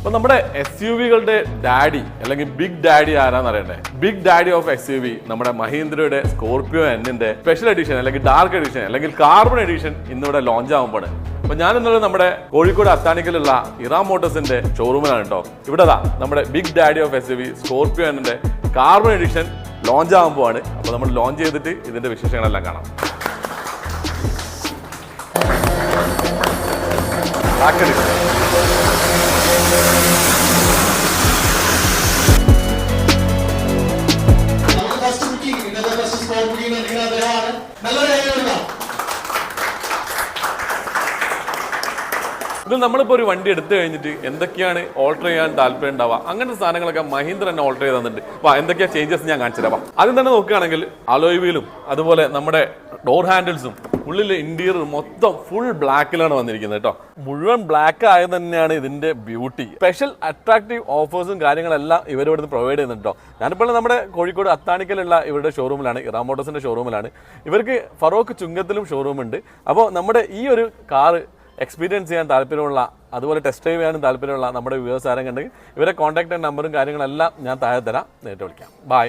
അപ്പോൾ നമ്മുടെ SUV-കളുടെ ഡാഡി അല്ലെങ്കിൽ ബിഗ് ഡാഡി ആരാന്ന് അറിയണ്ടേ? ബിഗ് ഡാഡി ഓഫ് SUV നമ്മുടെ മഹീന്ദ്രയുടെ സ്കോർപിയോ Nന്റെ സ്പെഷ്യൽ എഡിഷൻ അല്ലെങ്കിൽ ഡാർക്ക് എഡിഷൻ അല്ലെങ്കിൽ കാർബൺ എഡിഷൻ ഇന്നിവിടെ ലോഞ്ച് ആകുമ്പോൾ അപ്പൊ ഞാൻ ഇന്നലെ നമ്മുടെ കോഴിക്കോട് അത്താണിക്കലുള്ള ഇറാ മോട്ടോഴ്സിന്റെ ഷോറൂമിലാണ് കേട്ടോ. ഇവിടെ നമ്മുടെ big daddy of SUV Scorpio Nന്റെ കാർബൺ എഡിഷൻ ലോഞ്ച് ആകുമ്പോഴാണ്. അപ്പോൾ നമ്മൾ ലോഞ്ച് ചെയ്തിട്ട് ഇതിന്റെ വിശേഷങ്ങളെല്ലാം കാണാം. ഇത് നമ്മളിപ്പോൾ ഒരു വണ്ടി എടുത്തു കഴിഞ്ഞിട്ട് എന്തൊക്കെയാണ് ഓൾട്ടർ ചെയ്യാൻ താല്പര്യം ഉണ്ടാവുക, അങ്ങനത്തെ സാധനങ്ങളൊക്കെ മഹീന്ദ്ര തന്നെ ഓൾട്ടർ ചെയ്ത് തന്നിട്ട് അപ്പോൾ എന്തൊക്കെയാ ചേഞ്ചസ് ഞാൻ കാണിച്ചു തരാം. ആദ്യം തന്നെ നോക്കുകയാണെങ്കിൽ അലോയ് വീലും അതുപോലെ നമ്മുടെ ഡോർ ഹാൻഡിൽസും ഉള്ളിലെ ഇന്റീരിയർ മൊത്തം ഫുൾ ബ്ലാക്കിലാണ് വന്നിരിക്കുന്നത് കേട്ടോ. മുഴുവൻ ബ്ലാക്ക് ആയത് തന്നെയാണ് ഇതിന്റെ ബ്യൂട്ടി. സ്പെഷ്യൽ അട്രാക്റ്റീവ് ഓഫേഴ്സും കാര്യങ്ങളെല്ലാം ഇവരിവിടുന്ന് പ്രൊവൈഡ് ചെയ്യുന്നുണ്ട് കേട്ടോ. ഞാനിപ്പോൾ നമ്മുടെ കോഴിക്കോട് അത്താണിക്കലുള്ള ഇവരുടെ ഷോറൂമിലാണ്, ഇറാ മോട്ടോഴ്സിന്റെ ഷോറൂമിലാണ്. ഇവർക്ക് ഫറോക്ക് ചുങ്കത്തിലും ഷോറൂം ഉണ്ട്. അപ്പോൾ നമ്മുടെ ഈ ഒരു കാറ് എക്സ്പീരിയൻസ് ചെയ്യാൻ താല്പര്യമുള്ള, അതുപോലെ ടെസ്റ്റ് ഡ്രൈവ് ചെയ്യാനും താല്പര്യമുള്ള നമ്മുടെ വ്യൂവേഴ്സ് ആരെങ്കിലും ഉണ്ടെങ്കിൽ ഇവരെ കോൺടാക്ട് നമ്പറും കാര്യങ്ങളെല്ലാം ഞാൻ താഴെ തരാം, നേരിട്ട് വിളിക്കാം. ബൈ.